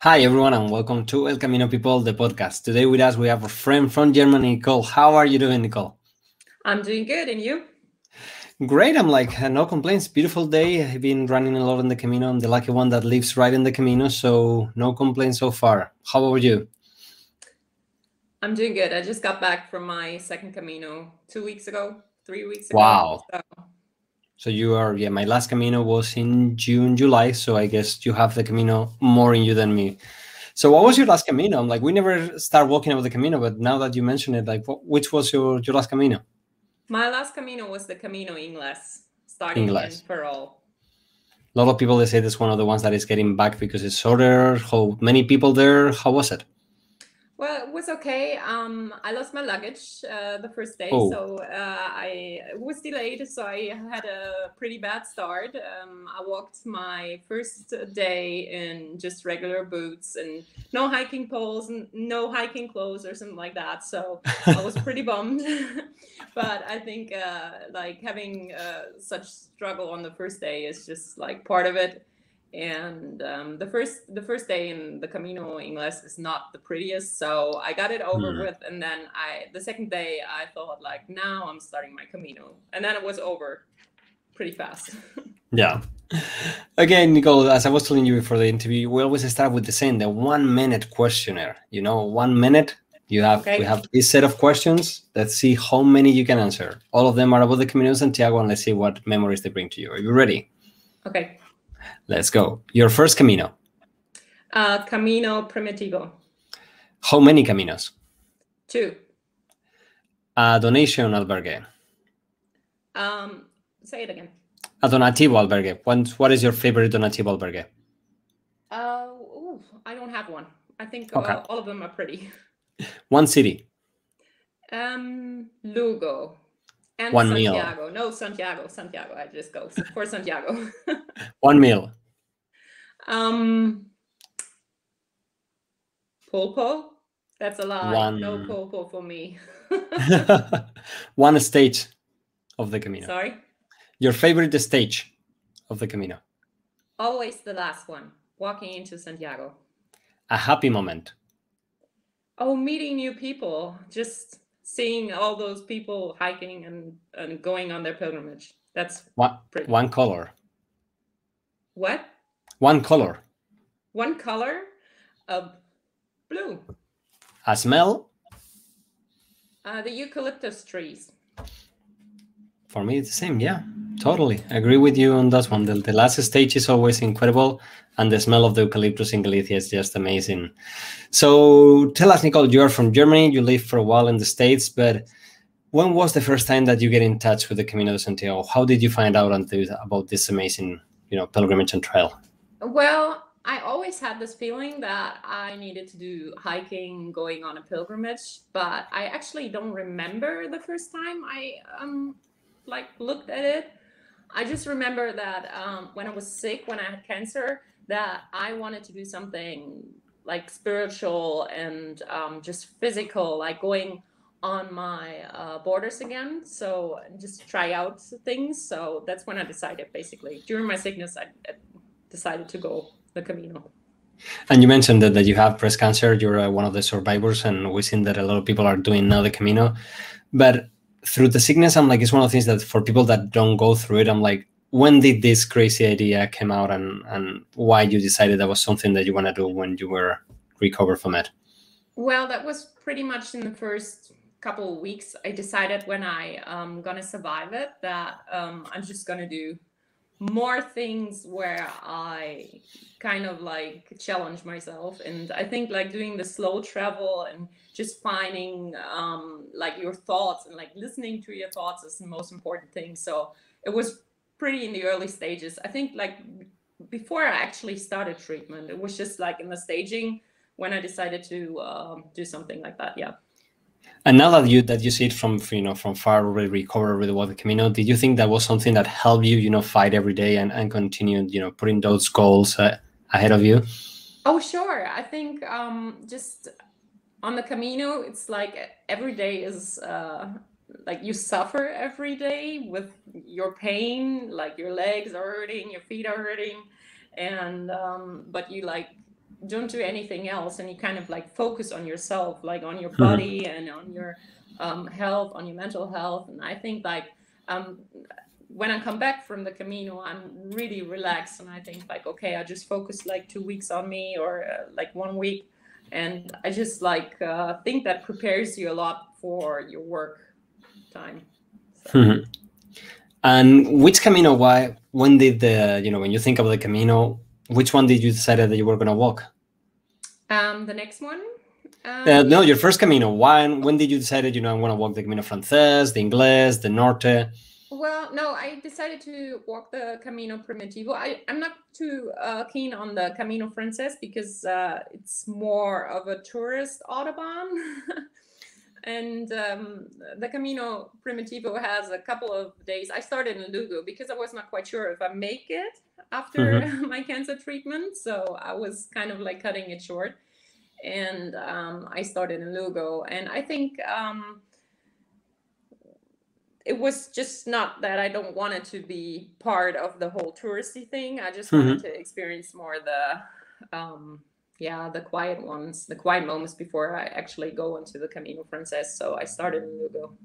Hi, everyone, and welcome to El Camino People, the podcast. Today with us, we have a friend from Germany, Nicole. How are you doing, Nicole? I'm doing good, and you? Great. I'm like, no complaints. Beautiful day. I've been running a lot in the Camino. I'm the lucky one that lives right in the Camino, so no complaints so far. How about you? I'm doing good. I just got back from my second Camino 2 weeks ago, 3 weeks ago. Wow. So you are, my last Camino was in June, July, so I guess you have the Camino more in you than me. So what was your last Camino? I'm like, we never start walking about the Camino, but now that you mention it, like, which was your last Camino? My last Camino was the Camino Ingles, starting in Ferrol. A lot of people, they say that's one of the ones that is getting back because it's shorter. How many people there? How was it? Well, it was okay. I lost my luggage the first day, so I was delayed. So I had a pretty bad start. I walked my first day in just regular boots and no hiking poles and no hiking clothes or something like that. So I was pretty bummed. But I think like having such struggle on the first day is just like part of it. And the first day in the Camino Ingles is not the prettiest, so I got it over with. And then the second day I thought, like, now I'm starting my Camino, and then it was over pretty fast. Yeah. Again, Nicole, as I was telling you before the interview, we always start with the same, the 1 minute questionnaire. 1 minute. We have this set of questions. Let's see how many you can answer. All of them are about the Camino de Santiago, and let's see what memories they bring to you. Are you ready? Okay. Let's go. Your first Camino. Camino Primitivo. How many Caminos? 2. A donation albergue. Say it again. A donativo albergue. What is your favorite donativo albergue? I don't have one. I think all of them are pretty. One city. Lugo. And one Santiago. meal. No, Santiago. I just go for Santiago. One meal. Pulpo? That's a lie. No pulpo for me. One stage of the Camino. Sorry? Your favorite stage of the Camino? Always the last one, walking into Santiago. A happy moment? Oh, meeting new people. Just seeing all those people hiking and going on their pilgrimage. That's pretty. One color. What? One color. One color of blue. A smell? The eucalyptus trees. For me, it's the same. Yeah, totally. I agree with you on that one. The last stage is always incredible, and the smell of the eucalyptus in Galicia is just amazing. So tell us, Nicole, you are from Germany. You lived for a while in the States, but when was the first time that you get in touch with the Camino de Santiago? How did you find out about this amazing, pilgrimage and trail? Well, I always had this feeling that I needed to do hiking, going on a pilgrimage, but I actually don't remember the first time I looked at it. I just remember that when I was sick, when I had cancer, that I wanted to do something like spiritual and just physical, like going on my borders again. So just try out things. So that's when I decided, basically. During my sickness, I decided to go the Camino. And you mentioned that you have breast cancer. You're one of the survivors, and we've seen that a lot of people are doing now the Camino. But through the sickness, I'm like, it's one of the things that for people that don't go through it, I'm like, when did this crazy idea come out, and why you decided that was something that you want to do when you were recovered from it? Well, that was pretty much in the first couple of weeks. I decided when I'm gonna survive it that I'm just gonna do more things where I kind of like challenge myself. And I think like doing the slow travel and just finding like your thoughts and like listening to your thoughts is the most important thing. So it was pretty in the early stages. I think like before I actually started treatment, it was just like in the staging when I decided to do something like that. Yeah. And now that you see it from far, already recovered with the Camino, did you think that was something that helped you fight every day and continue putting those goals ahead of you? Oh, sure. I think just on the Camino, it's like every day is like you suffer every day with your pain, like your legs are hurting, your feet are hurting, and but you like don't do anything else, and you kind of like focus on yourself, like on your body and on your health, on your mental health. And I think like when I come back from the Camino, I'm really relaxed, and I think like, okay, I just focus like 2 weeks on me, or like 1 week, and I just like think that prepares you a lot for your work time. So. And which Camino? When did when you think of the Camino, which one did you decide that you were going to walk? The next one. No, your first Camino. When did you decide I'm going to walk the Camino Francés, the Inglés, the Norte? Well, no, I decided to walk the Camino Primitivo. I'm not too keen on the Camino Francés because it's more of a tourist autobahn. And the Camino Primitivo has a couple of days. I started in Lugo because I was not quite sure if I make it after my cancer treatment. So I was kind of like cutting it short. And I started in Lugo. And I think it was just not that I don't want it to be part of the whole touristy thing. I just wanted to experience more the quiet ones, the quiet moments before I actually go into the Camino Francés. So I started in Lugo.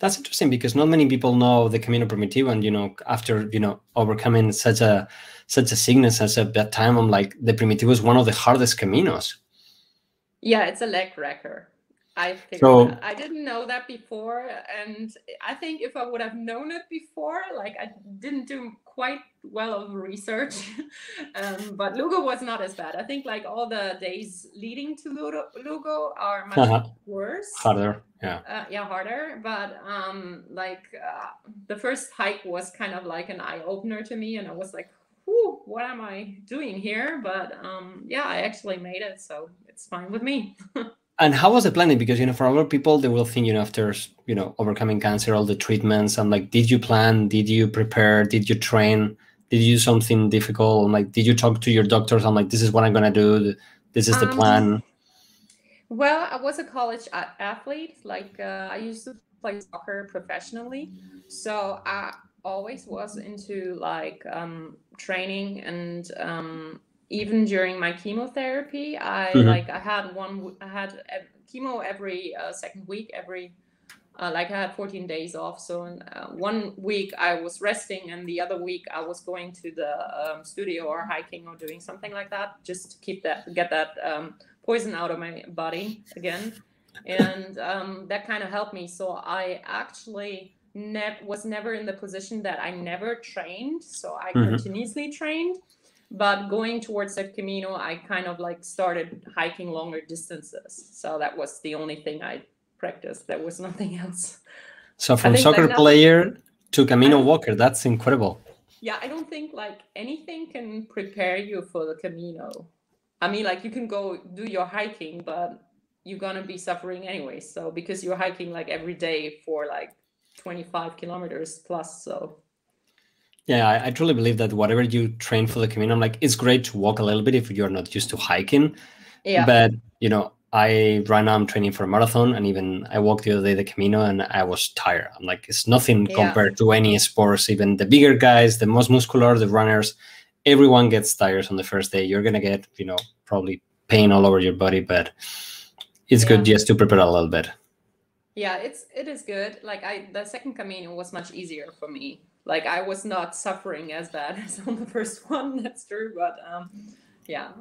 That's interesting because not many people know the Camino Primitivo, and after overcoming such a sickness, such a bad time, I'm like, the Primitivo is one of the hardest Caminos. Yeah, it's a leg wrecker. I figured I didn't know that before, and I think if I would have known it before, like I didn't do quite well of research, but Lugo was not as bad. I think like all the days leading to Lugo are much worse. Harder, yeah. Yeah, harder. But the first hike was kind of like an eye-opener to me, and I was like, whew, what am I doing here? But yeah, I actually made it, so it's fine with me. And how was the planning? Because, for other people, they will think, after, overcoming cancer, all the treatments, I'm like, did you plan? Did you prepare? Did you train? Did you do something difficult? I'm like, did you talk to your doctors? I'm like, this is what I'm going to do. This is the plan. Well, I was a college athlete. Like I used to play soccer professionally. So I always was into like training, and even during my chemotherapy, I had chemo every second week, I had 14 days off. So in 1 week I was resting, and the other week I was going to the studio or hiking or doing something like that, just to get that poison out of my body again. And that kind of helped me. So I actually was never in the position that I never trained. So I continuously trained. But going towards that Camino, I kind of like started hiking longer distances. So that was the only thing I practiced. There was nothing else. So from soccer player to Camino walker, that's incredible. Yeah, I don't think like anything can prepare you for the Camino. I mean, like you can go do your hiking, but you're going to be suffering anyway. So because you're hiking like every day for like 25 kilometers plus. So. Yeah, I truly believe that whatever you train for the Camino, I'm like, it's great to walk a little bit if you're not used to hiking. Yeah. But, right now I'm training for a marathon, and even I walked the other day the Camino and I was tired. I'm like, it's nothing compared to any sports, even the bigger guys, the most muscular, the runners, everyone gets tired on the first day. You're going to get, probably pain all over your body, but it's good just to prepare a little bit. Yeah, it is good. Like the second Camino was much easier for me. Like I was not suffering as bad as on the first one. That's true, but yeah.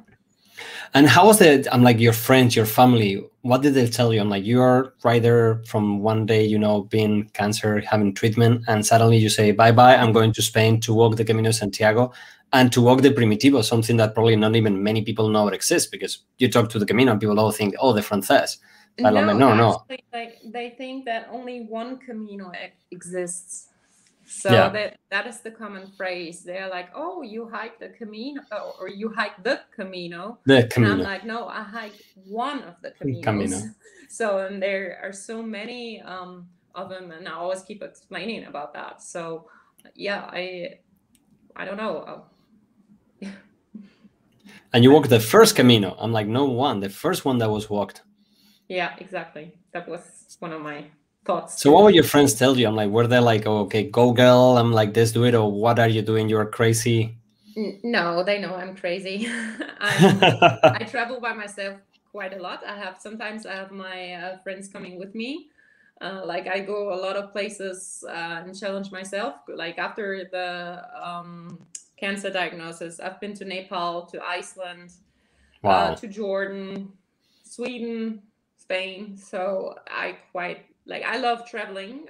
And how was I'm like, your friends, your family, what did they tell you? I'm like, you're right there from one day, being cancer, having treatment, and suddenly you say, bye-bye, I'm going to Spain to walk the Camino de Santiago and to walk the Primitivo, something that probably not even many people know it exists, because you talk to the Camino and people all think, oh, the Francés. But I'm like, no. Actually, they think that only one Camino exists. So that is the common phrase. They're like, oh, you hike the Camino, or you hike the Camino. The Camino. And I'm like, no, I hiked one of the Caminos. So, and there are so many of them, and I always keep explaining about that. So, yeah, I don't know. And you walked the first Camino. I'm like, no one, the first one that was walked. Yeah, exactly. That was one of my thoughts. So what would your friends tell you? I'm like, were they like, oh, okay, go girl, I'm like, this, do it, or what are you doing? You're crazy. No, they know I'm crazy. I travel by myself quite a lot. Sometimes I have my friends coming with me. Like I go a lot of places and challenge myself. Like after the cancer diagnosis, I've been to Nepal, to Iceland, Wow. to Jordan, Sweden, Spain. So I love traveling.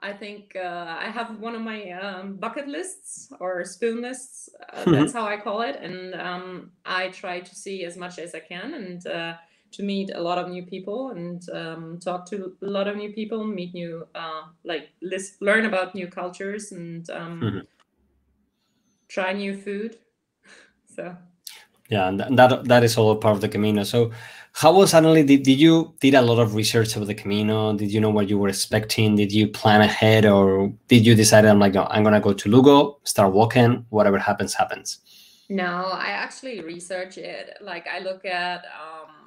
I think I have one of my bucket lists or spoon lists. That's how I call it. And I try to see as much as I can and to meet a lot of new people and talk to a lot of new people, meet new, learn about new cultures and try new food. So. Yeah, and that is all part of the Camino. So how was suddenly, did you did a lot of research over the Camino? Did you know what you were expecting? Did you plan ahead, or did you decide, I'm like, no, I'm going to go to Lugo, start walking, whatever happens, happens? No, I actually research it. Like I look at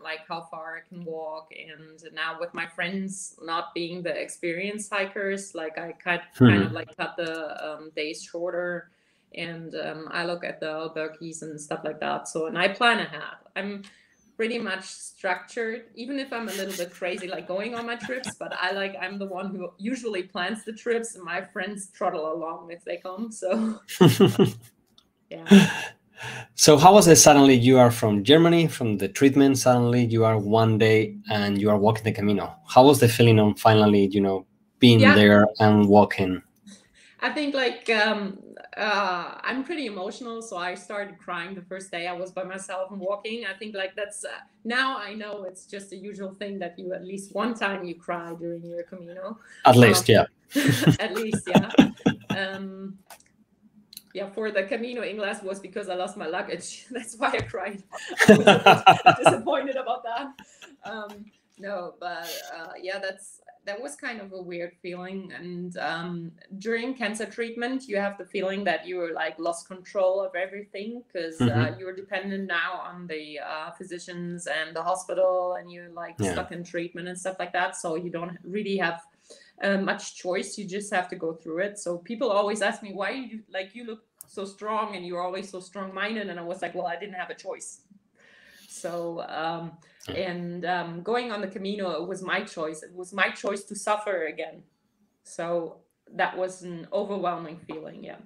like how far I can walk, and now with my friends not being the experienced hikers, like I kind of like cut the days shorter, and I look at the albergues and stuff like that. So and I plan ahead. I'm pretty much structured, even if I'm a little bit crazy, like going on my trips. But I'm the one who usually plans the trips, and my friends trottle along if they come. So yeah. So how was it suddenly you are from Germany, from the treatment, suddenly you are one day and you are walking the Camino? How was the feeling on finally, being there and walking? I think I'm pretty emotional, so I started crying the first day I was by myself and walking. I think like that's now I know it's just a usual thing that you at least one time you cry during your Camino. At least, yeah. At least, yeah. Yeah, for the Camino Ingles was because I lost my luggage. That's why I cried. I was a bit disappointed about that. No, but yeah, that was kind of a weird feeling. And during cancer treatment, you have the feeling that you like lost control of everything because you're dependent now on the physicians and the hospital, and you're like stuck in treatment and stuff like that. So you don't really have much choice. You just have to go through it. So people always ask me, why you look so strong and you're always so strong-minded, and I was like, well, I didn't have a choice. So going on the Camino, it was my choice. It was my choice to suffer again. So that was an overwhelming feeling. Yeah.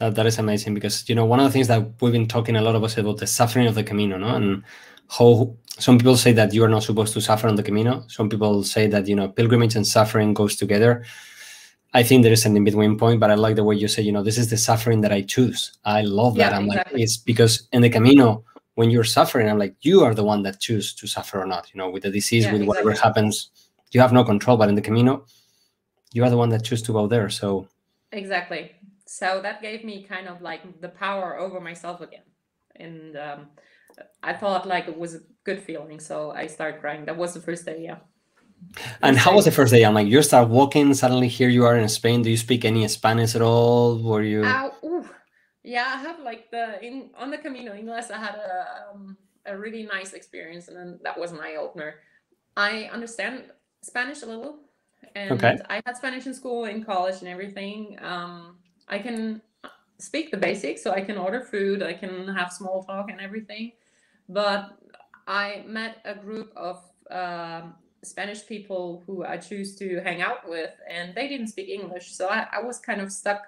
That is amazing, because one of the things that we've been talking a lot about is about the suffering of the Camino, no? And how some people say that you are not supposed to suffer on the Camino. Some people say that pilgrimage and suffering goes together. I think there is an in-between point, but I like the way you say, this is the suffering that I choose. I love that. I'm exactly. Like, it's because in the Camino, when you're suffering, I'm like, you are the one that choose to suffer or not, with the disease, with whatever happens, you have no control. But in the Camino, you are the one that choose to go there. So exactly. So that gave me kind of like the power over myself again. And I thought like it was a good feeling. So I started crying. That was the first day. Yeah. And how was the first day? I'm like, you start walking, suddenly here you are in Spain. Do you speak any Spanish at all? Were you? Yeah, I have like on the Camino Ingles, I had a really nice experience, and then that was my opener. I understand Spanish a little, and I had Spanish in school, in college, and everything. I can speak the basics, so I can order food, I can have small talk and everything. But I met a group of Spanish people who I choose to hang out with, and they didn't speak English, so I was kind of stuck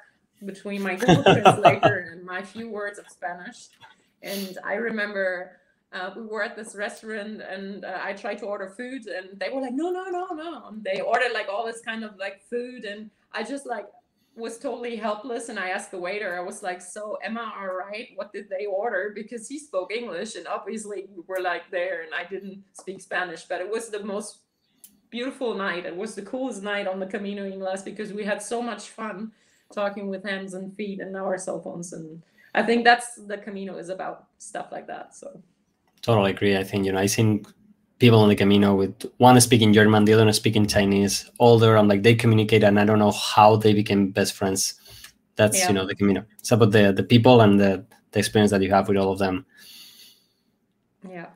between my Google Translator and my few words of Spanish. And I remember we were at this restaurant, and I tried to order food, and they were like, no. And they ordered like all this kind of like food, and I just like was totally helpless. And I asked the waiter, I was like, so am I all right? What did they order? Because he spoke English, and obviously we were like there, and I didn't speak Spanish. But it was the most beautiful night. It was the coolest night on the Camino Ingles, because we had so much fun talking with hands and feet and our cell phones. And I think that's the Camino is about, stuff like that. So totally agree. I think, I seen people on the Camino with one speaking German, the other one speaking Chinese, older. I'm like, they communicate, and I don't know how they became best friends. That's, the Camino. It's about the people and the experience that you have with all of them. Yeah.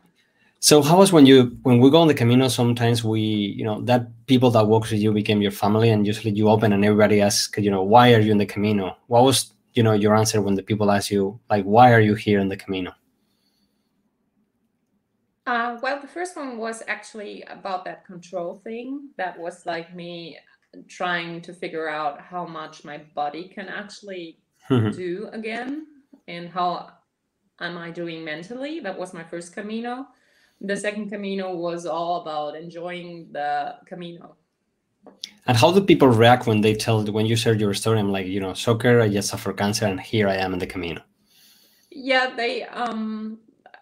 So how was when we go on the Camino, sometimes we, that people that walk with you became your family, and usually you open and everybody asks, why are you in the Camino? What was your answer when the people ask you, like, why are you here in the Camino? Well, the first one was actually about that control thing. That was like me trying to figure out how much my body can actually do again, and how am I doing mentally. That was my first Camino. The second Camino was all about enjoying the Camino. And how do people react when you share your story? I'm like, soccer, I just suffered cancer, and here I am in the Camino. Yeah, they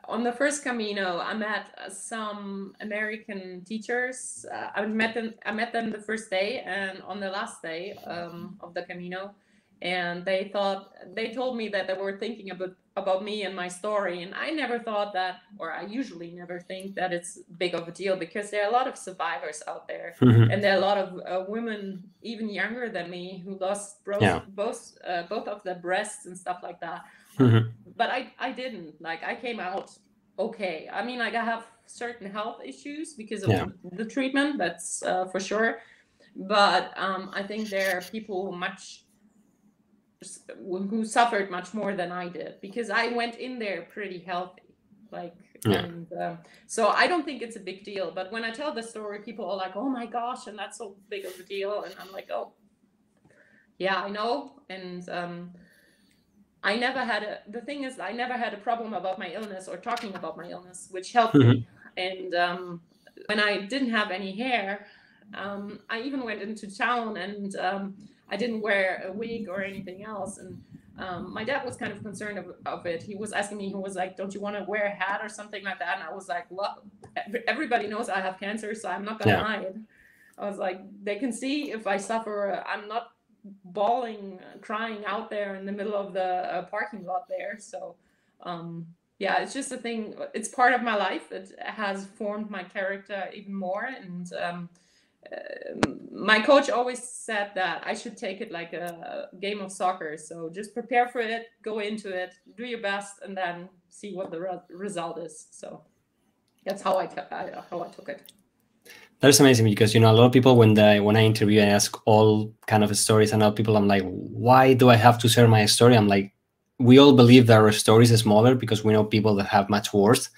on the first Camino, I met some American teachers. I met them the first day, and on the last day of the Camino, and they told me that they were thinking about me and my story, and I never thought that, or I usually never think that it's big of a deal, because there are a lot of survivors out there, and there are a lot of women even younger than me who lost both of their breasts and stuff like that. But I didn't. Like, I came out okay. I mean, like, I have certain health issues because of the treatment, that's for sure. But I think there are people who suffered much more than I did, because I went in there pretty healthy. Like, and so I don't think it's a big deal. But when I tell the story, people are like, oh my gosh, and that's so big of a deal. And I'm like, oh, yeah, I know. And I never had the thing is, I never had a problem about my illness or talking about my illness, which helped me. And when I didn't have any hair, I even went into town, and I didn't wear a wig or anything else. And my dad was kind of concerned of it. He was asking me, he was like, don't you want to wear a hat or something like that? And I was like, well, everybody knows I have cancer, so I'm not going to hide. I was like, they can see if I suffer. I'm not bawling, crying out there in the middle of the parking lot there. So yeah, it's just a thing. It's part of my life. It has formed my character even more. And my coach always said that I should take it like a game of soccer. So just prepare for it, go into it, do your best, and then see what the result is. So that's how I took it. That's amazing, because a lot of people, when I interview, I ask all kind of stories, and other people, I'm like, why do I have to share my story? I'm like, we all believe that our stories are smaller because we know people that have much worse.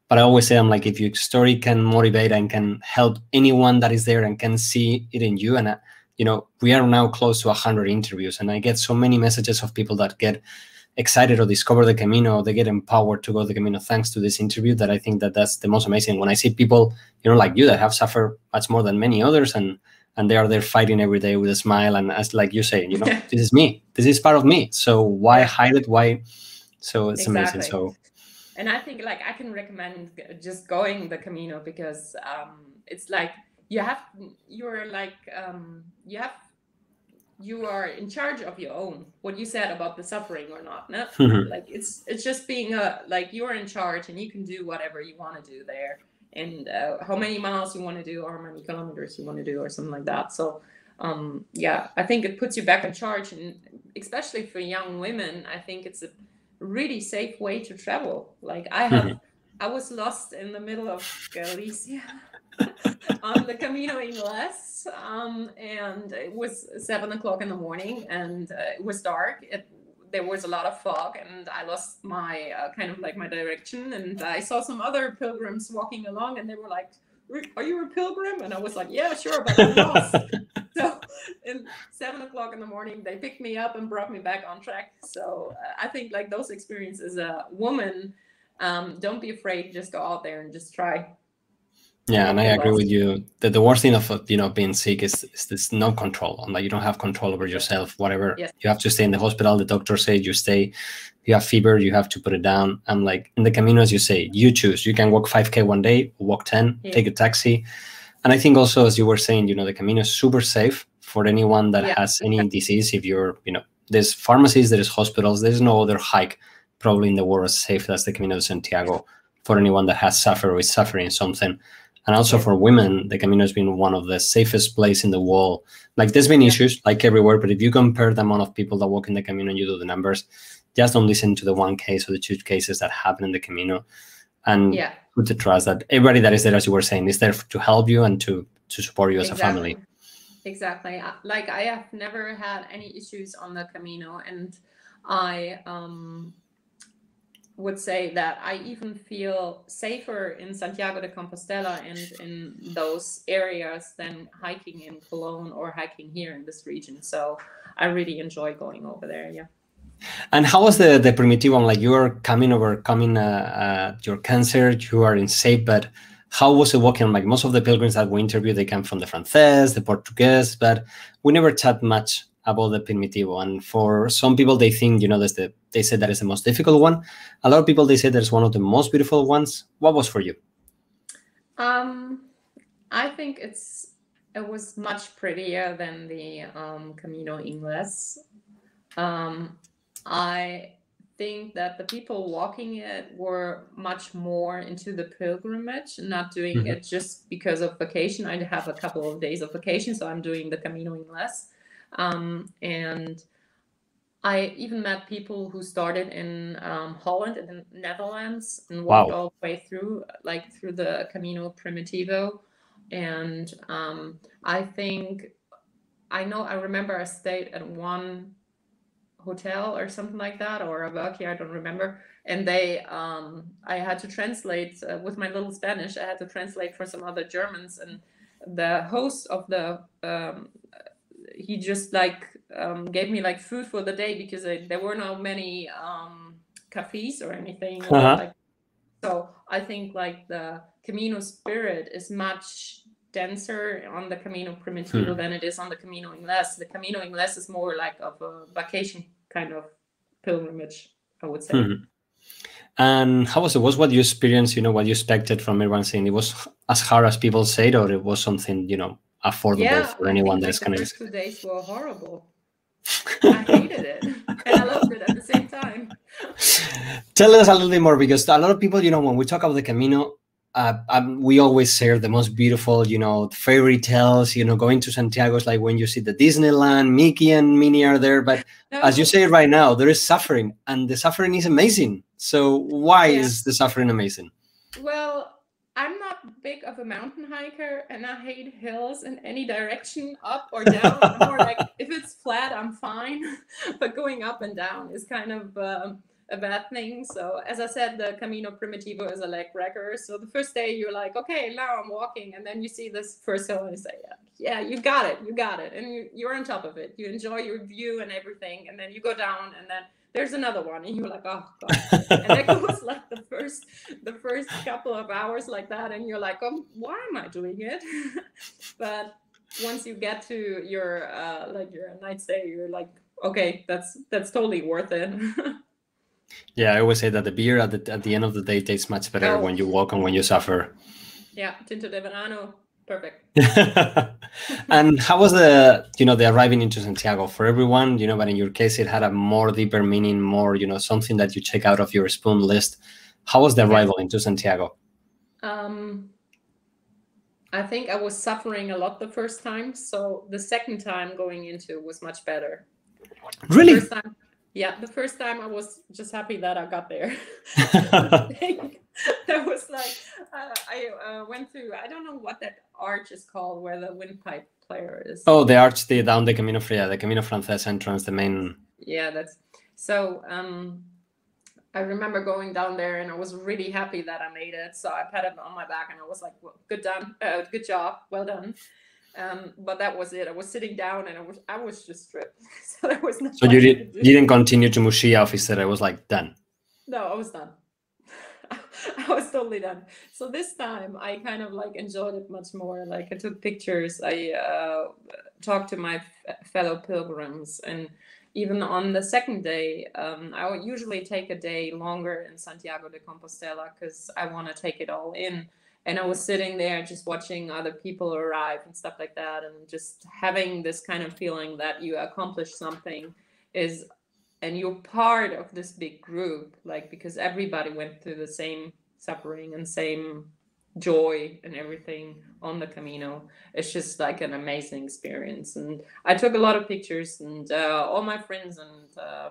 But I always say, I'm like, if your story can motivate and can help anyone that is there and can see it in you, and we are now close to 100 interviews, and I get so many messages of people that get excited or discover the Camino, they get empowered to go the Camino thanks to this interview, that I think that that's the most amazing. When I see people, like you, that have suffered much more than many others, and they are there fighting every day with a smile, and as like you say, this is me, this is part of me. So why hide it? Why? So it's amazing. So, and I think, like, I can recommend just going the Camino, because it's like you are in charge of your own, what you said about the suffering or not. No? Like, it's just being you're in charge, and you can do whatever you want to do there, and how many miles you want to do, or how many kilometers you want to do, or something like that. So yeah, I think it puts you back in charge, and especially for young women, I think it's a really safe way to travel. Like, I was lost in the middle of Galicia on the Camino Ingles, and it was 7 o'clock in the morning, and it was dark. There was a lot of fog, and I lost my kind of like my direction. And I saw some other pilgrims walking along, and they were like, "Are you a pilgrim?" And I was like, "Yeah, sure, but I'm lost." So, at 7 o'clock in the morning, they picked me up and brought me back on track. So I think, like, those experiences, as a woman, don't be afraid. Just go out there and just try. Yeah, and I agree with you that the worst thing of being sick is this no control. Like, you don't have control over yourself. Whatever, you have to stay in the hospital. The doctor said you stay. You have fever, you have to put it down. I'm like, in the Camino, as you say, you choose. You can walk 5K one day, walk 10, take a taxi. And I think also, as you were saying, the Camino is super safe for anyone that has any disease. If you're, there's pharmacies, there's hospitals, there's no other hike probably in the world as safe as the Camino de Santiago for anyone that has suffered or is suffering something. And also for women, the Camino has been one of the safest places in the world. Like, there's been issues like everywhere, but if you compare the amount of people that walk in the Camino and you do the numbers, just don't listen to the one case or the 2 cases that happen in the Camino. And put the trust that everybody that is there, as you were saying, is there to help you and to support you as a family. Exactly. Like, I have never had any issues on the Camino. And I would say that I even feel safer in Santiago de Compostela and in those areas than hiking in Cologne or hiking here in this region. So I really enjoy going over there. Yeah. And how was the Primitivo one? Like, you are overcoming your cancer, you are in shape, but how was it walking? Like, most of the pilgrims that we interviewed, they come from the Frances, the Portuguese, but we never chat much about the Primitivo. And for some people, they think, you know, they say that is the most difficult one. A lot of people, they say there's one of the most beautiful ones. What was for you? I think it was much prettier than the Camino Ingles. I think that the people walking it were much more into the pilgrimage, not doing it just because of vacation. I have a couple of days of vacation, so I'm doing the Camino Ingles. And I even met people who started in Holland and the Netherlands and walked all the way through, like through the Camino Primitivo. And I remember I stayed at one hotel or something like that, or a work here, I don't remember. And I had to translate with my little Spanish. I had to translate for some other Germans, and the host of the he just gave me like food for the day, because there were not many cafes or anything. So I think like the Camino spirit is much denser on the Camino Primitivo than it is on the Camino Ingles. The Camino Ingles is more like of a vacation kind of pilgrimage, I would say. And how was it? Was what you experienced, you know, what you expected from everyone saying? It was as hard as people said, or it was something, you know, affordable for anyone that's kind of... The first 2 days were horrible. I hated it, and I loved it at the same time. Tell us a little bit more, because a lot of people, you know, when we talk about the Camino, we always share the most beautiful, you know, fairy tales. You know, going to Santiago is like when you see the Disneyland, Mickey and Minnie are there. But as you say right now, there is suffering, and the suffering is amazing. So why is the suffering amazing? Well, I'm not big of a mountain hiker, and I hate hills in any direction, up or down. I'm more like, if it's flat, I'm fine. But going up and down is kind of a bad thing. So as I said, the Camino Primitivo is a leg breaker. So the first day you're like, okay, now I'm walking. And then you see this first hill and you say, yeah, you got it. And you're on top of it. You enjoy your view and everything. And then you go down, and then there's another one, and you're like, oh God. And that goes like the first couple of hours like that, and you're like, why am I doing it? But once you get to your night stay, you're like, okay, that's totally worth it. Yeah, I always say that the beer at the end of the day tastes much better when you walk and when you suffer. Yeah, Tinto de Verano, perfect. And how was the arriving into Santiago for everyone, you know, but in your case, it had a more deeper meaning, more, you know, something that you check out of your spoon list. How was the arrival into Santiago? I think I was suffering a lot the first time. So the second time going into was much better. Really? The first time I was just happy that I got there. That was like, I went through, I don't know what that arch is called, where the windpipe player is. Oh, the arch down the Camino Fria, the Camino Frances entrance, the main. Yeah, that's so. I remember going down there, and I was really happy that I made it. So I patted on my back, and I was like, well, good job, well done. But that was it. I was sitting down, and I was just stripped. So there was nothing. So you didn't continue to Muxía officer. I was like done. No, I was done. I was totally done. So this time I kind of like enjoyed it much more. Like I took pictures. I talked to my fellow pilgrims, and even on the second day, I would usually take a day longer in Santiago de Compostela because I want to take it all in. And I was sitting there just watching other people arrive and stuff like that, and just having this kind of feeling that you accomplished something and you're part of this big group, like, because everybody went through the same suffering and same joy and everything on the Camino. It's just like an amazing experience. And I took a lot of pictures, and all my friends and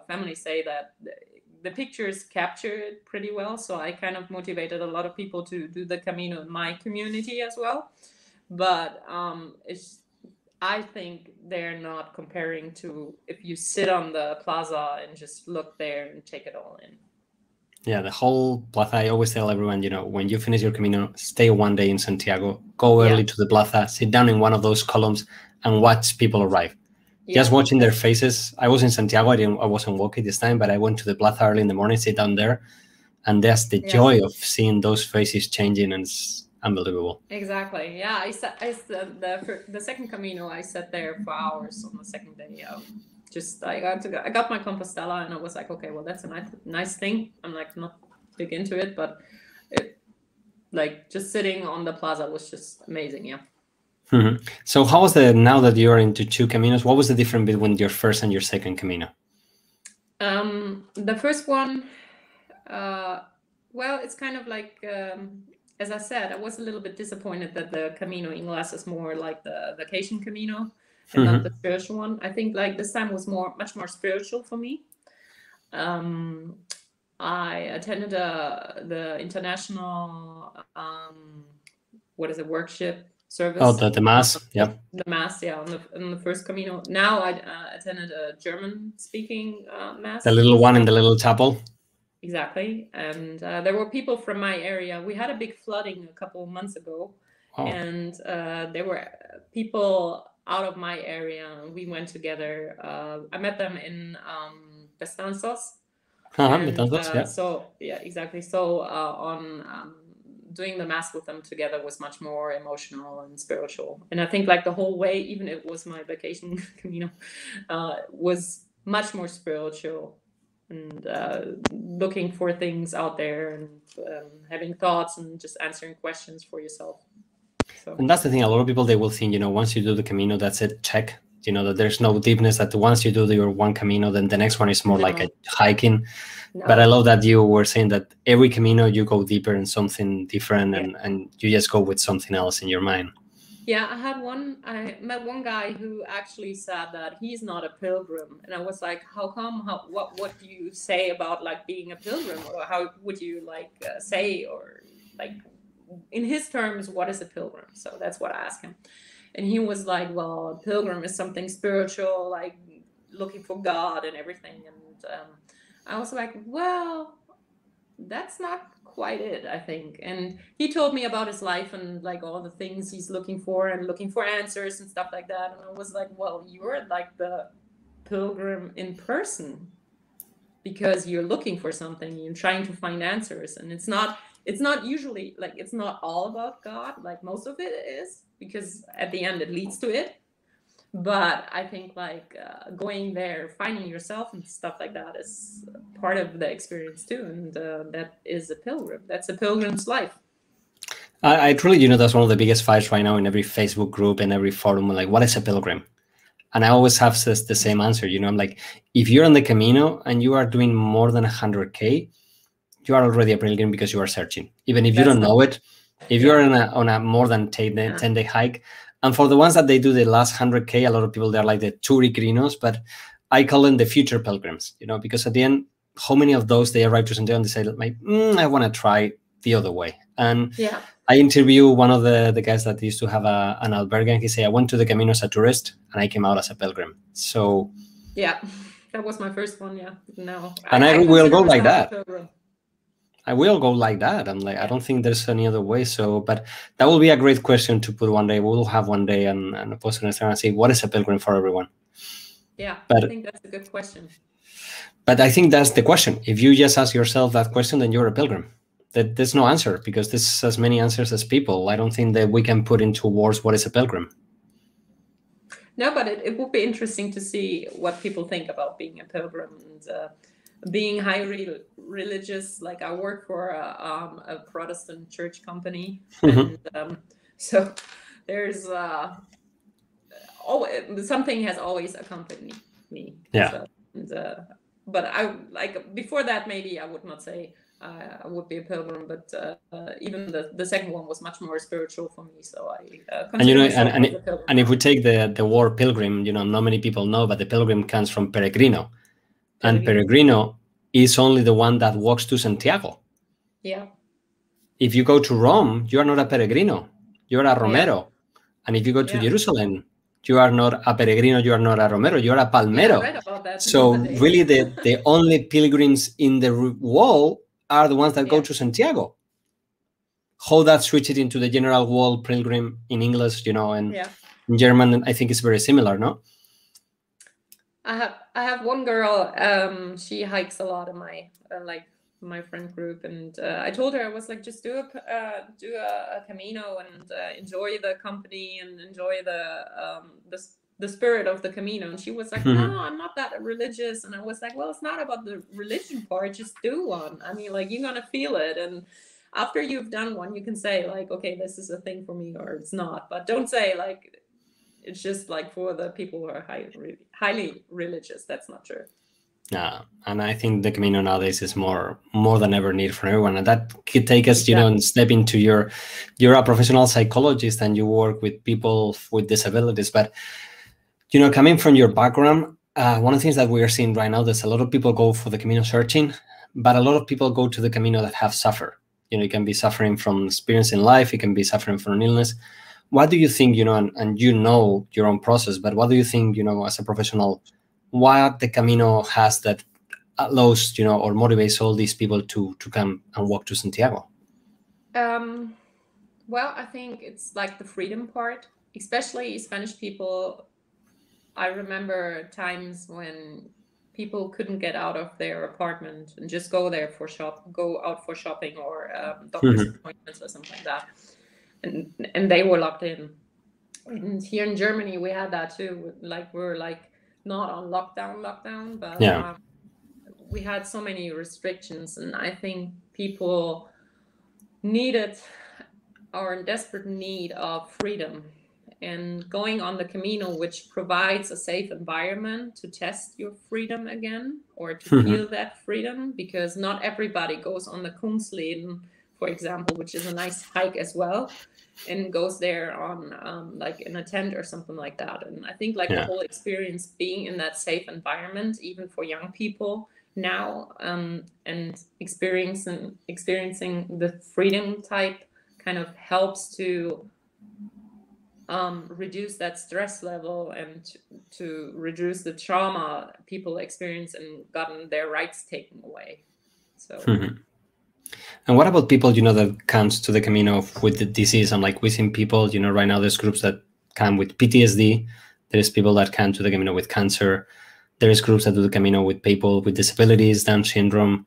family say that the pictures capture it pretty well. So I kind of motivated a lot of people to do the Camino in my community as well. But I think they're not comparing to if you sit on the plaza and just look there and take it all in. Yeah, the whole plaza, I always tell everyone, when you finish your Camino, stay one day in Santiago, go early to the plaza, sit down in one of those columns and watch people arrive. Just watching their faces. I was in Santiago, I wasn't walking this time, but I went to the plaza early in the morning, sit down there, and that's the joy of seeing those faces changing, and it's unbelievable. Exactly. Yeah, I the second Camino, I sat there for hours on the second day. I got my Compostela, and I was like, okay, well, that's a nice thing. I'm like not big into it, but just sitting on the plaza was just amazing. Yeah. Mm-hmm. So how was now that you're into 2 Caminos, what was the difference between your first and your second Camino? The first one, well, it's kind of like, as I said, I was a little bit disappointed that the Camino Ingles is more like the vacation Camino and not the spiritual one. I think like this time was much more spiritual for me. I attended the international, worship service. Oh, the mass, yeah. The mass, yeah, on the first Camino. Now I attended a German-speaking mass. The little one in the little chapel. Exactly, and there were people from my area. We had a big flooding a couple of months ago, and there were people out of my area. We went together. I met them in Bestanzos. Yeah. So yeah, exactly. So on doing the mass with them together was much more emotional and spiritual. And I think like the whole way, even it was my vacation Camino, was much more spiritual and looking for things out there and having thoughts and just answering questions for yourself. So. And that's the thing. A lot of people, they will think, once you do the Camino, that's it, check. That there's no deepness, that once you do your one Camino, then the next one is more like a hiking. No. But I love that you were saying that every Camino you go deeper in something different, and you just go with something else in your mind. Yeah, I met one guy who actually said that he's not a pilgrim. And I was like, how come? What do you say about like being a pilgrim? Or how would you like say, or like in his terms, what is a pilgrim? So that's what I asked him. And he was like, well, a pilgrim is something spiritual, like looking for God and everything. And I was like, well, that's not quite it, I think. And he told me about his life and like all the things he's looking for and looking for answers and stuff like that. And I was like, well, you're like the pilgrim in person, because you're looking for something, you're trying to find answers. And it's not usually like, it's not all about God, like most of it is, because at the end it leads to it. But I think like going there, finding yourself and stuff like that is part of the experience too. And that is a pilgrim. That's a pilgrim's life. I truly, that's one of the biggest fights right now in every Facebook group and every forum. Like, what is a pilgrim? And I always have the same answer. I'm like, if you're on the Camino and you are doing more than 100K, you are already a pilgrim because you are searching. Even if you don't know it, if you're on a more than 10-day hike. And for the ones that they do the last 100K, a lot of people, they're like the peregrinos, but I call them the future pilgrims, because at the end, how many of those, they arrive to Santiago and they say, I want to try the other way. And I interview one of the guys that used to have an albergue, and he said, I went to the Camino as a tourist and I came out as a pilgrim. So yeah, that was my first one. Yeah, no, and I will go like that. I will go like that. I'm like, I don't think there's any other way. So, but that will be a great question to put one day. We'll have one day and post on Instagram and say, what is a pilgrim for everyone? Yeah, but I think that's a good question. But I think that's the question. If you just ask yourself that question, then you're a pilgrim. There's no answer, because there's as many answers as people. I don't think that we can put into words what is a pilgrim. No, but it would be interesting to see what people think about being a pilgrim and being highly religious. Like I work for a Protestant church company, and so there's always something has always accompanied me. Yeah. So, and, but I like before that, maybe I would not say I would be a pilgrim, but even the second one was much more spiritual for me. So I and if we take the word pilgrim, not many people know, but the pilgrim comes from peregrino. And peregrino is only the one that walks to Santiago. Yeah. If you go to Rome, you are not a peregrino. You're a Romero. Yeah. And if you go to Jerusalem, You are not a peregrino, you are not a romero, you are a palmero. Yeah, I read about that so nowadays. really the only pilgrims in the wall are the ones that go to Santiago. How that switch it into the general wall pilgrim in English, you know, and in German, I think it's very similar, no? I have one girl, she hikes a lot in my my friend group, and I told her, I was like, just do a Camino and enjoy the company and enjoy the spirit of the Camino. And she was like, no, I'm not that religious. And I was like, well, it's not about the religion part, just do one. I mean, like, you're gonna feel it, and after you've done one, you can say like, okay, this is a thing for me, or it's not. But don't say like it's just like for the people who are highly religious. That's not true. Yeah, and I think the Camino nowadays is more than ever needed for everyone, and that could take us, you know, and step into you're a professional psychologist and you work with people with disabilities. But you know, coming from your background, one of the things that we are seeing right now, there's a lot of people go for the Camino searching, but a lot of people go to the Camino that have suffered. You know, it can be suffering from experience in life, it can be suffering from an illness. What do you think, you know, and you know your own process, but what do you think, you know, as a professional, what the Camino has that allows, you know, or motivates all these people to come and walk to Santiago? Well, I think it's like the freedom part, especially Spanish people. I remember times when people couldn't get out of their apartment and just go out for shopping or doctor's appointments or something like that. And they were locked in. And here in Germany, we had that too. Like, we're like not on lockdown, but we had so many restrictions, and I think people needed or in desperate need of freedom. And going on the Camino, which provides a safe environment to test your freedom again, or to feel that freedom, because not everybody goes on the Kungsleden, for example, which is a nice hike as well, and goes there on like in a tent or something like that. And I think like the whole experience being in that safe environment, even for young people now, and experiencing the freedom type kind of helps to reduce that stress level and to reduce the trauma people experience and gotten their rights taken away. So. And what about people, you know, that comes to the Camino with the disease? I'm like, we've seen people, you know, right now there's groups that come with PTSD. There's people that come to the Camino with cancer. There's groups that do the Camino with people with disabilities, Down syndrome.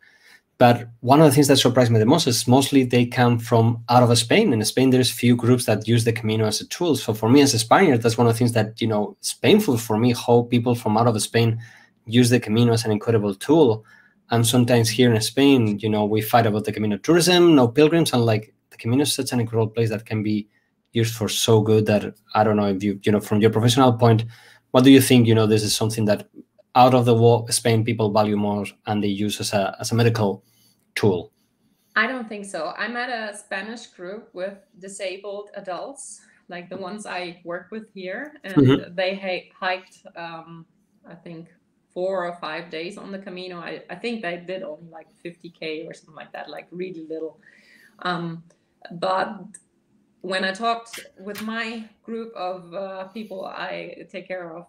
But one of the things that surprised me the most is mostly they come from out of Spain. In Spain, there's few groups that use the Camino as a tool. So for me as a Spaniard, that's one of the things that, you know, it's painful for me how people from out of Spain use the Camino as an incredible tool. And sometimes here in Spain, you know, we fight about the Camino tourism, no pilgrims, and like the Camino is such an incredible place that can be used for so good that I don't know if you know, from your professional point, what do you think, you know, this is something that out of the world, Spain people value more and they use as a medical tool? I don't think so. I'm at a Spanish group with disabled adults, like the ones I work with here, and they hiked, I think, 4 or 5 days on the Camino. I think they did only like 50K or something like that, like really little. But when I talked with my group of people I take care of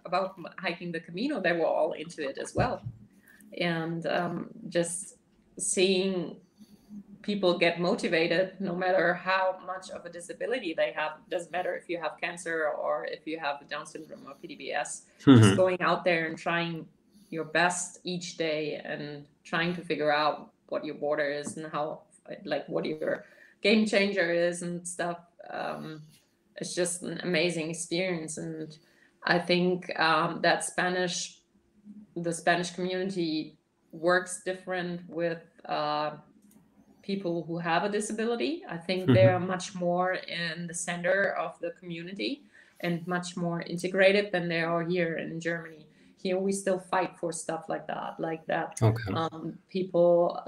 about hiking the Camino, they were all into it as well. And just seeing people get motivated, no matter how much of a disability they have, doesn't matter if you have cancer or if you have Down syndrome or PDBS, just going out there and trying your best each day and trying to figure out what your border is and how, like, what your game changer is and stuff. It's just an amazing experience. And I think that the Spanish community works different with people who have a disability. I think they're much more in the center of the community and much more integrated than they are here in Germany. Here we still fight for stuff like that. People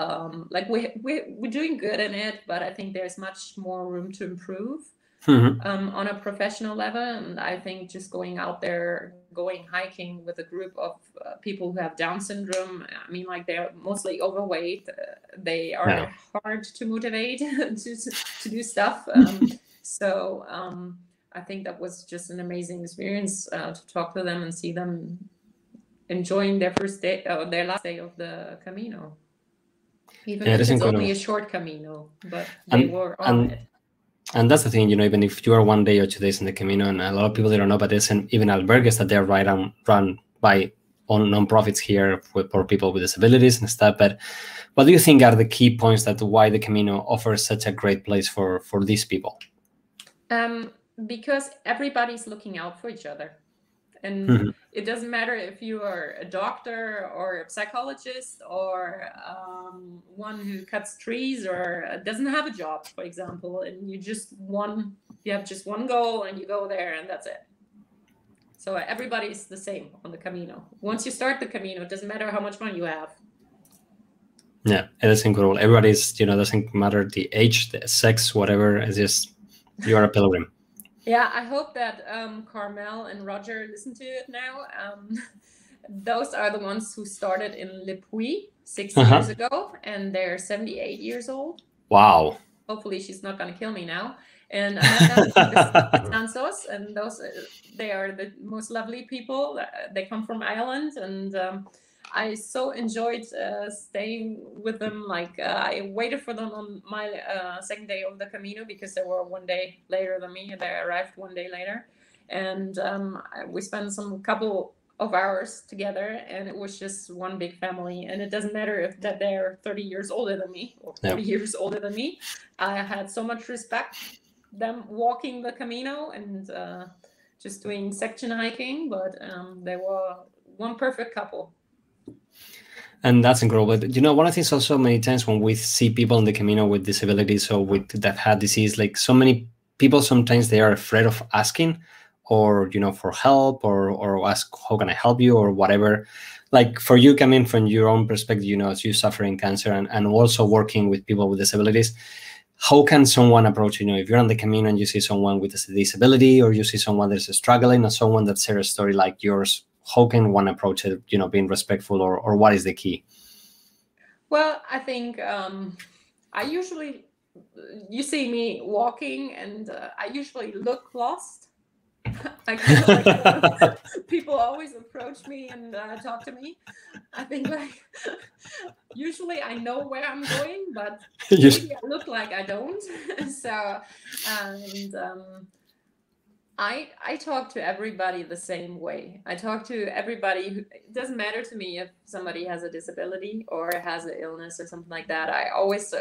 like we're doing good in it, but I think there's much more room to improve on a professional level. And I think just going out there, going hiking with a group of people who have Down syndrome, I mean, like, they're mostly overweight. They are hard to motivate to do stuff. I think that was just an amazing experience to talk to them and see them enjoying their first day, their last day of the Camino. Even if it's only a short Camino, but they were on it. And that's the thing, you know, even if you are 1 day or 2 days in the Camino, and a lot of people they don't know, but there's even albergues that they're run by non-profits here for people with disabilities and stuff. But what do you think are the key points that why the Camino offers such a great place for these people? Because everybody's looking out for each other. And it doesn't matter if you are a doctor or a psychologist or one who cuts trees or doesn't have a job, for example, and you have just one goal and you go there and that's it. So everybody's the same on the Camino. Once you start the Camino, it doesn't matter how much money you have. Yeah, it is incredible. Everybody's, you know, doesn't matter the age, the sex, whatever. It's just you are a pilgrim. Yeah, I hope that Carmel and Roger listen to it now. Those are the ones who started in Le Puy 6 years ago, and they're 78 years old. Wow. Hopefully she's not going to kill me now. And Sansos, and they are the most lovely people. They come from Ireland, and I so enjoyed staying with them. Like I waited for them on my second day of the Camino because they were 1 day later than me. They arrived 1 day later, and we spent some couple of hours together, and it was just one big family. And it doesn't matter if that they're 30 years older than me or 40 years older than me. I had so much respect them walking the Camino and just doing section hiking, but they were one perfect couple. And that's incredible. You know, one of the things also many times when we see people in the Camino with disabilities or that had disease, like so many people, sometimes they are afraid of asking or, you know, for help or ask, how can I help you or whatever. Like for you coming from your own perspective, you know, as you suffering cancer and also working with people with disabilities, how can someone approach, you know, if you're on the Camino and you see someone with a disability or you see someone that's struggling or someone that shares a story like yours, how can one approach it, you know, being respectful or what is the key? Well, I think you see me walking and I usually look lost. People always approach me and talk to me. I think like usually I know where I'm going, but maybe I look like I don't. So I talk to everybody the same way. I talk to everybody. It doesn't matter to me if somebody has a disability or has an illness or something like that. I always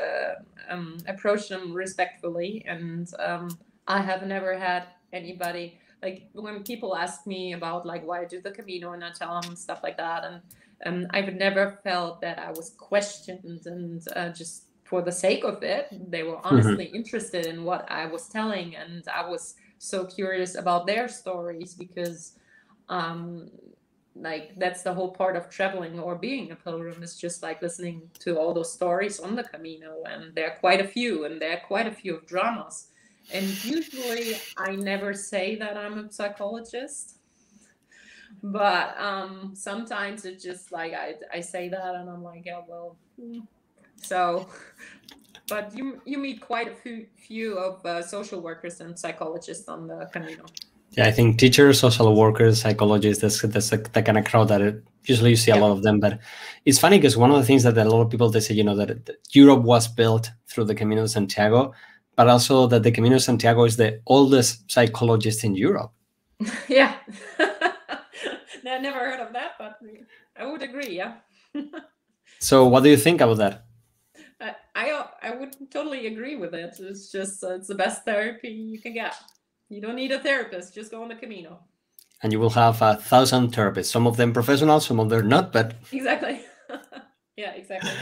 approach them respectfully, and I have never had anybody like when people ask me about like why I do the Camino and I tell them stuff like that, and I've never felt that I was questioned and just for the sake of it. They were honestly interested in what I was telling, and I was so curious about their stories because like that's the whole part of traveling or being a pilgrim is just like listening to all those stories on the Camino, and there are quite a few, and there are quite a few of dramas. And usually I never say that I'm a psychologist, but sometimes it's just like I say that and I'm like, yeah, well, so. But you meet quite a few of social workers and psychologists on the Camino. Yeah, I think teachers, social workers, psychologists, that's the kind of crowd that usually you see a lot of them. But it's funny because one of the things that a lot of people, they say, you know, that Europe was built through the Camino de Santiago, but also that the Camino de Santiago is the oldest psychologist in Europe. Yeah. I never heard of that, but I would agree, yeah. So what do you think about that? I would totally agree with it. It's just it's the best therapy you can get. You don't need a therapist. Just go on the Camino. And you will have 1,000 therapists. Some of them professional, some of them not. But exactly. Yeah, exactly.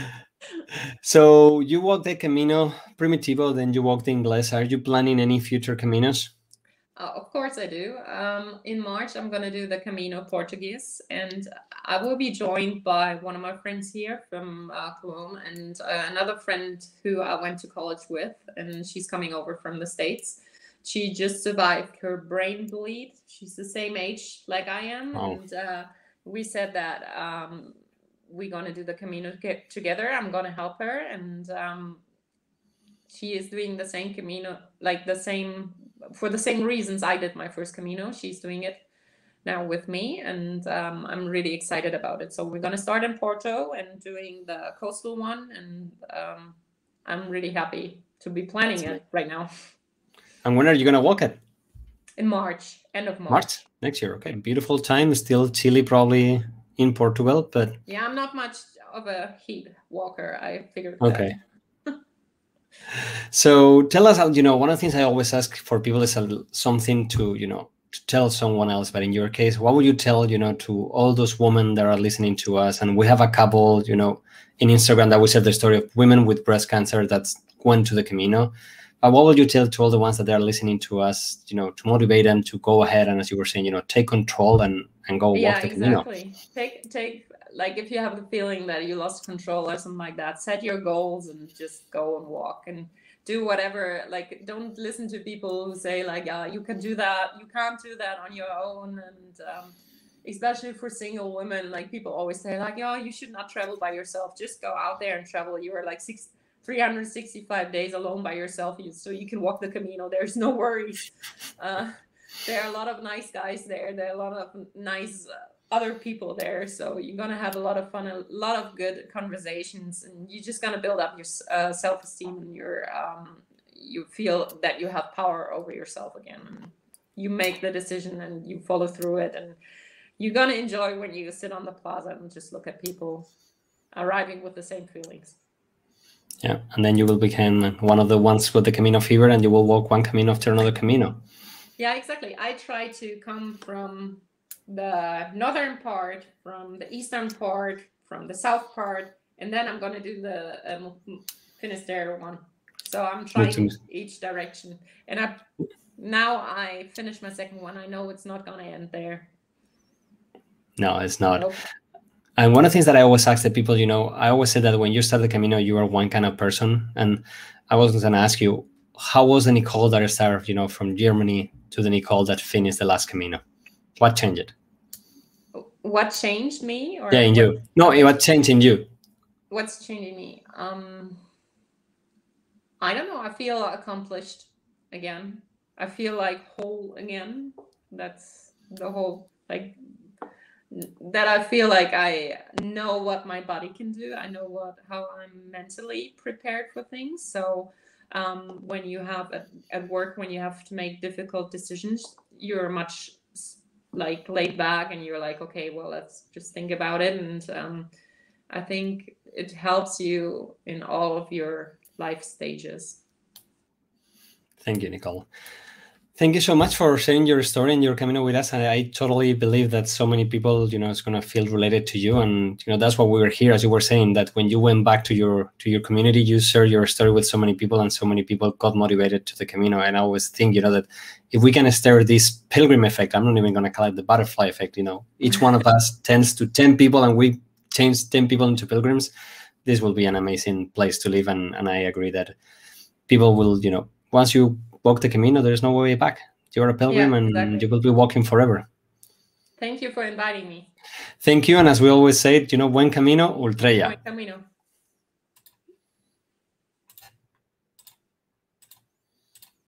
So you walked the Camino Primitivo, then you walked the Inglés. Are you planning any future Caminos? Of course I do. In March, I'm going to do the Camino Portuguese, and I will be joined by one of my friends here from Cologne and another friend who I went to college with, and she's coming over from the States. She just survived her brain bleed. She's the same age like I am, and we said that we're going to do the Camino together. I'm going to help her, and she is doing the same Camino, like the same for the same reasons I did my first Camino. She's doing it now with me, and I'm really excited about it. So we're going to start in Porto and doing the coastal one, and I'm really happy to be planning it right now. And when are you going to walk it? In March, end of March next year. Okay, beautiful time. Still chilly probably in Portugal, but yeah, I'm not much of a heat walker. I figured okay. So tell us, one of the things I always ask for people is something to, to tell someone else. But in your case, what would you tell, to all those women that are listening to us? And we have a couple, in Instagram that we share the story of women with breast cancer that went to the Camino. What would you tell to all the ones that are listening to us, to motivate them to go ahead and, as you were saying, take control and go walk the Camino? Yeah, exactly. Take like, if you have the feeling that you lost control or something like that, set your goals and just go and walk and do whatever. Like, don't listen to people who say like, you can do that, you can't do that on your own. And especially for single women, like, people always say like, oh, you should not travel by yourself. Just go out there and travel. You are like 365 days alone by yourself, so you can walk the Camino. There's no worries. There are a lot of nice guys there. There are a lot of nice other people there. So you're going to have a lot of fun, a lot of good conversations, and you're just going to build up your self-esteem, and you feel that you have power over yourself again. And you make the decision and you follow through it. And you're going to enjoy when you sit on the plaza and just look at people arriving with the same feelings. Yeah, and then you will become one of the ones with the Camino fever, and you will walk one Camino after another Camino. Yeah, exactly. I try to come from the northern part, from the eastern part, from the south part, and then I'm going to do the Finisterre one. So I'm trying each direction. And now I finished my second one. I know it's not going to end there. No, it's not. Nope. And one of the things that I always ask the people, I always say that when you start the Camino, you are one kind of person. And I was going to ask you, how was the Nicole that started, from Germany to the Nicole that finished the last Camino? What changed? What changed me? Or in you. No, what changed in you? What's changing me? I don't know. I feel accomplished again. I feel like whole again. That's the whole, like, that I feel like I know what my body can do. I know how I'm mentally prepared for things. So when you have at work, when you have to make difficult decisions, you're much like laid back, and you're like, okay, well, let's just think about it. And I think it helps you in all of your life stages. Thank you, Nicole. Thank you so much for sharing your story and your Camino with us. And I totally believe that so many people, is going to feel related to you. And, that's why we were here, as you were saying, that when you went back to your community, you shared your story with so many people, and so many people got motivated to the Camino. And I always think, that if we can stir this pilgrim effect, I'm not even going to call it the butterfly effect, each one of us tends to 10 people, and we change 10 people into pilgrims. This will be an amazing place to live. And I agree that people will, once you walk the Camino, there's no way back. You're a pilgrim, and you will be walking forever. Thank you for inviting me. Thank you. And as we always say, buen camino, ultrella. Buen camino.